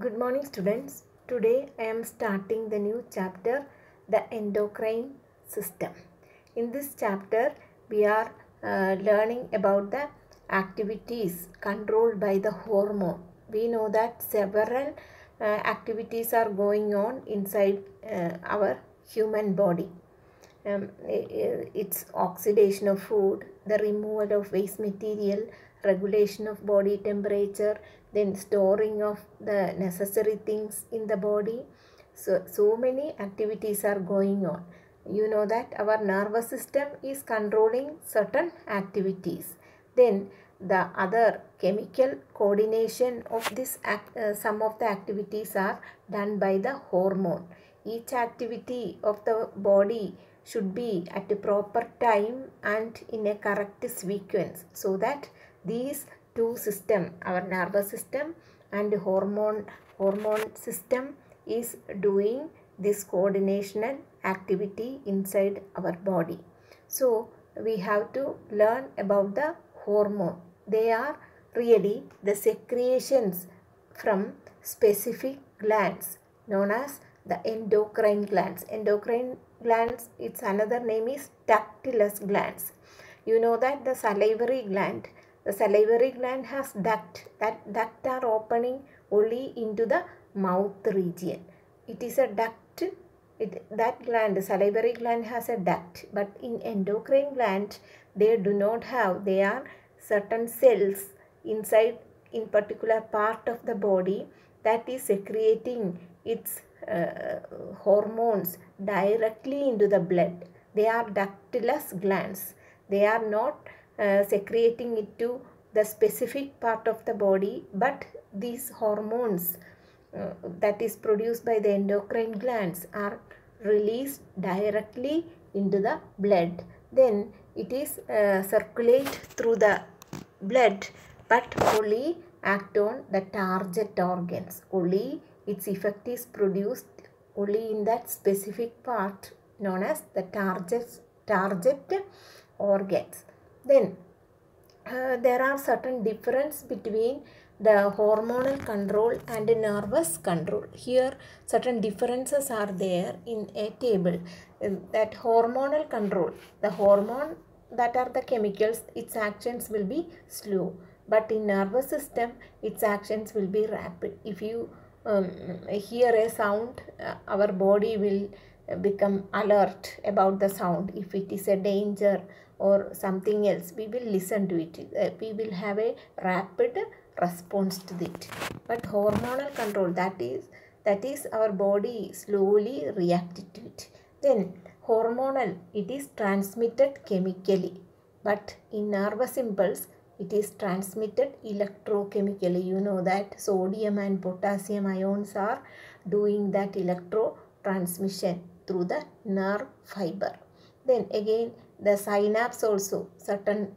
Good morning, students. Today I am starting the new chapter, the endocrine system. In this chapter, we are learning about the activities controlled by the hormone. We know that several activities are going on inside our human body. It's oxidation of food, the removal of waste material, regulation of body temperature, then storing of the necessary things in the body. So many activities are going on. You know that our nervous system is controlling certain activities. Then the other chemical coordination of this some of the activities are done by the hormone. Each activity of the body should be at a proper time and in a correct sequence, so that these two systems, our nervous system and hormone system, is doing this coordinational activity inside our body. So we have to learn about the hormone. They are really the secretions from specific glands known as the endocrine glands. Endocrine glands, its another name is ductless glands. You know that the salivary gland has duct. That duct are opening only into the mouth region. It is a duct. That gland, salivary gland, has a duct, but in endocrine gland they do not have. They are certain cells inside in particular part of the body that is secreting its hormones directly into the blood. They are ductless glands. They are not secreting it to the specific part of the body, but these hormones that is produced by the endocrine glands are released directly into the blood. Then it is circulate through the blood, but only act on the target organs. Only its effect is produced only in that specific part known as the target organs. Then there are certain difference between the hormonal control and nervous control. Here certain differences are there in a table. That hormonal control, the hormone that are the chemicals, its actions will be slow, but in nervous system its actions will be rapid. If you hear a sound, our body will become alert about the sound. If it is a danger or something else, we will listen to it. We will have a rapid response to it. But hormonal control, that is our body slowly reacted to it. Then hormonal, it is transmitted chemically, but in nervous impulse it is transmitted electrochemically. You know that sodium and potassium ions are doing that electro transmission through the nerve fiber. Then again the synapse also, certain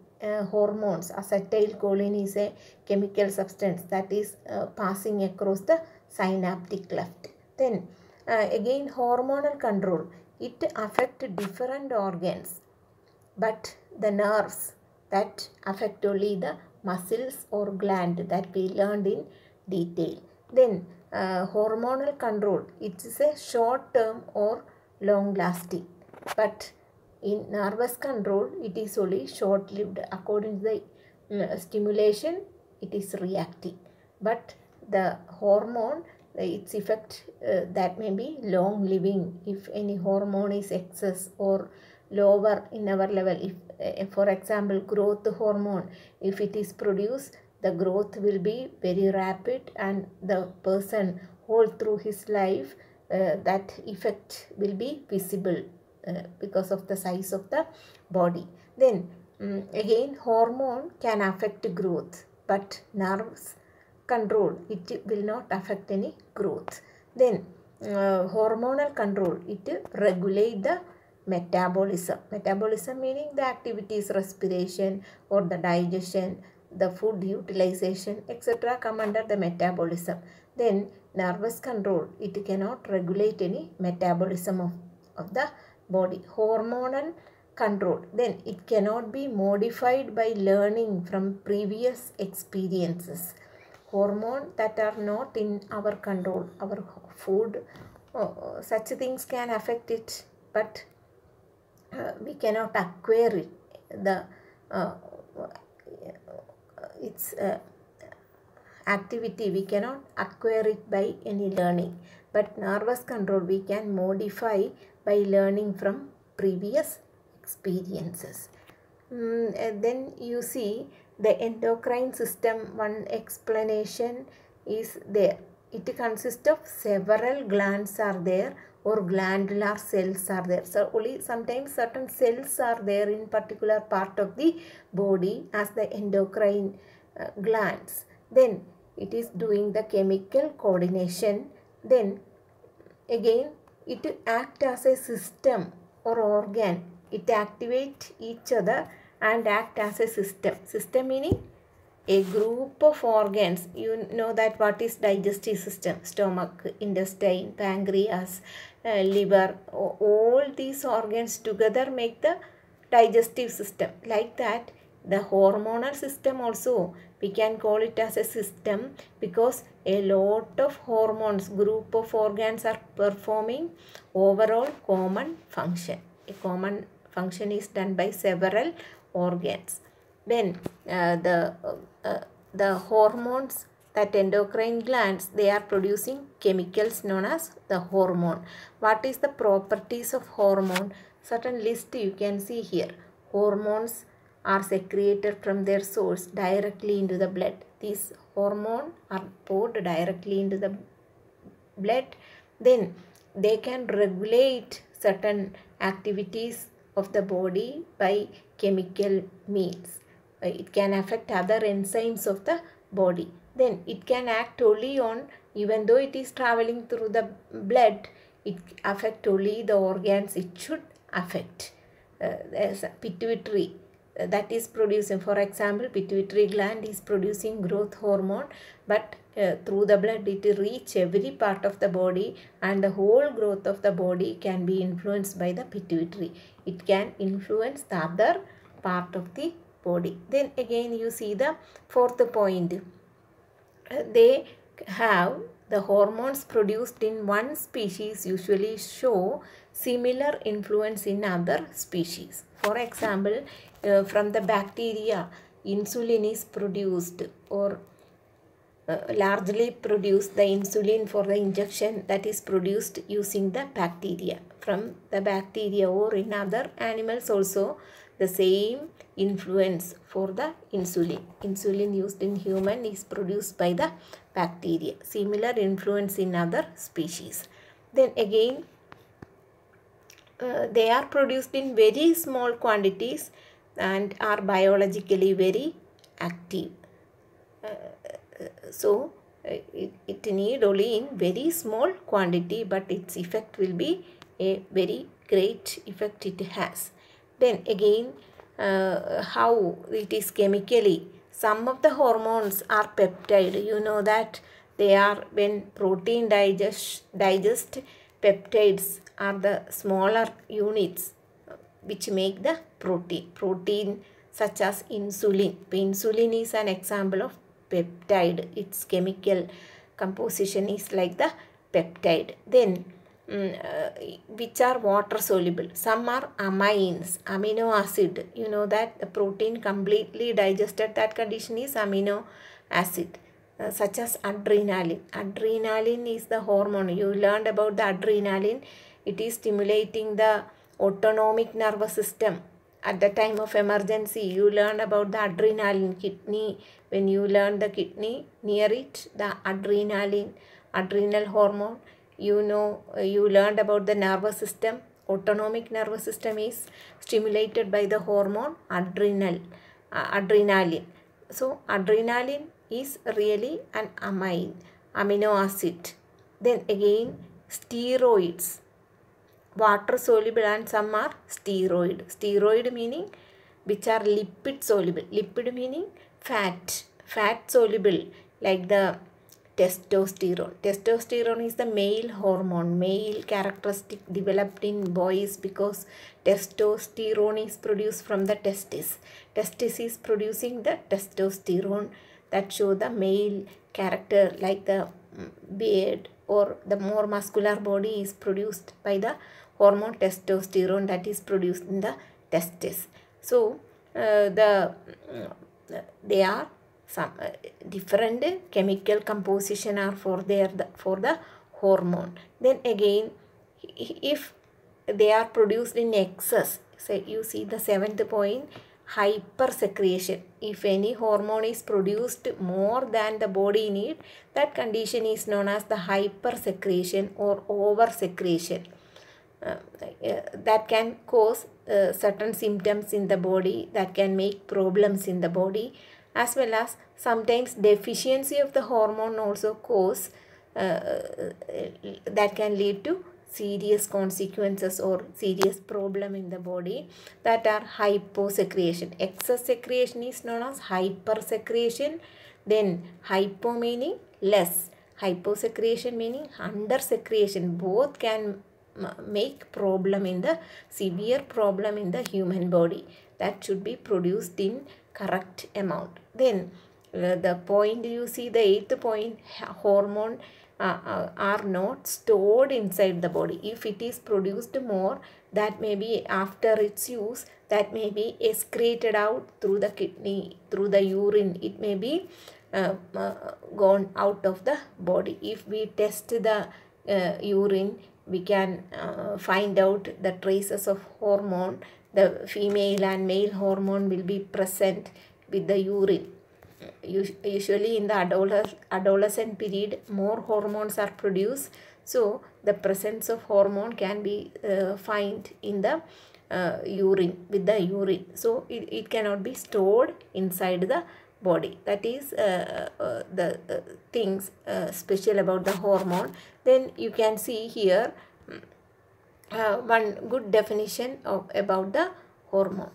hormones, acetylcholine is a chemical substance that is passing across the synaptic cleft. Then again hormonal control, it affects different organs, but the nerves that affect only the muscles or gland that we learned in detail. Then hormonal control, it is a short term or long lasting, but in nervous control it is only short lived. According to the stimulation it is reacting, but the hormone, its effect that may be long living. If any hormone is excess or lower in our level, if for example growth hormone, if it is produced, the growth will be very rapid and the person whole through his life that effect will be visible because of the size of the body. Then again hormone can affect growth, but nerves control, it will not affect any growth. Then hormonal control, it regulate the metabolism. Metabolism meaning the activities, respiration or the digestion, the food utilization, etc. come under the metabolism. Then nervous control, it cannot regulate any metabolism of the body. Hormonal control, then it cannot be modified by learning from previous experiences. hormone that are not in our control. Our food, such things can affect it, but we cannot acquire it. Its activity we cannot acquire it by any learning, but nervous control we can modify by learning from previous experiences. And then you see the endocrine system, one explanation is there. It consists of several glands are there, or glandular cells are there. So only sometimes certain cells are there in particular part of the body as the endocrine glands. Then it is doing the chemical coordination. Then again it acts as a system or organ. It activates each other and act as a system. System meaning a group of organs. You know that what is digestive system? Stomach, intestine, pancreas, liver. All these organs together make the digestive system. Like that, the hormonal system also, we can call it as a system, because a lot of hormones, group of organs are performing overall common function. A common function is done by several organs. Then the hormones, that endocrine glands, they are producing chemicals known as the hormone. What is the properties of hormone? Certain list you can see here. Hormones are secreted from their source directly into the blood. These hormones are poured directly into the blood. Then they can regulate certain activities of the body by chemical means. It can affect other enzymes of the body. Then it can act only on, even though it is traveling through the blood, it affect only the organs it should affect. There's a pituitary that is producing, for example, pituitary gland is producing growth hormone, but through the blood it reach every part of the body, and the whole growth of the body can be influenced by the pituitary. It can influence the other part of the body. Then again you see the fourth point. They have the hormones produced in one species usually show similar influence in other species. For example, from the bacteria, insulin is produced, or largely produced, the insulin for the injection that is produced using the bacteria. From the bacteria, or in other animals also, the same influence for the insulin. Insulin used in human is produced by the bacteria. Similar influence in other species. Then again, they are produced in very small quantities and are biologically very active. So it need only in very small quantity, but its effect will be a very great effect it has. Then again, how it is chemically. Some of the hormones are peptide. You know that they are, when protein digest peptides are the smaller units which make the protein. Protein such as insulin. Insulin is an example of peptide. Its chemical composition is like the peptide. Then which are water soluble. Some are amines, amino acid. You know that the protein completely digested, that condition is amino acid. Such as adrenaline. Adrenaline is the hormone. You learned about the adrenaline. It is stimulating the autonomic nervous system. At the time of emergency, you learn about the adrenaline. Kidney, when you learn the kidney, near it, the adrenaline, adrenal hormone. You know, you learned about the nervous system. Autonomic nervous system is stimulated by the hormone adrenaline. So adrenaline is really an amino acid. Then again, steroids, water soluble, and some are steroid. Steroid meaning which are lipid soluble. Lipid meaning fat soluble, like the testosterone. Testosterone is the male hormone, male characteristic developed in boys, because testosterone is produced from the testis. Testis is producing the testosterone. that show the male character, like the beard or the more muscular body is produced by the hormone testosterone that is produced in the testes. So they are some different chemical composition are for the hormone. Then again, if they are produced in excess, say you see the 7th point, hypersecretion. If any hormone is produced more than the body need, that condition is known as the hypersecretion or oversecretion. That can cause certain symptoms in the body, that can make problems in the body, as well as sometimes deficiency of the hormone also cause that can lead to serious consequences or serious problem in the body, that are hyposecretion. Excess secretion is known as hypersecretion. Then hypo meaning less, hyposecretion meaning undersecretion. Both can make problem in the severe problem in the human body, that should be produced in correct amount. Then the point you see, the 8th point, hormone are not stored inside the body. If it is produced more, that may be after its use, that may be excreted out through the kidney, through the urine. It may be gone out of the body. If we test the urine, we can find out the traces of hormone. The female and male hormone will be present with the urine. Usually in the adolescent period, more hormones are produced, so the presence of hormone can be found in the urine, with the urine. So it cannot be stored inside the body. That is the things special about the hormone. Then you can see here one good definition about the hormone.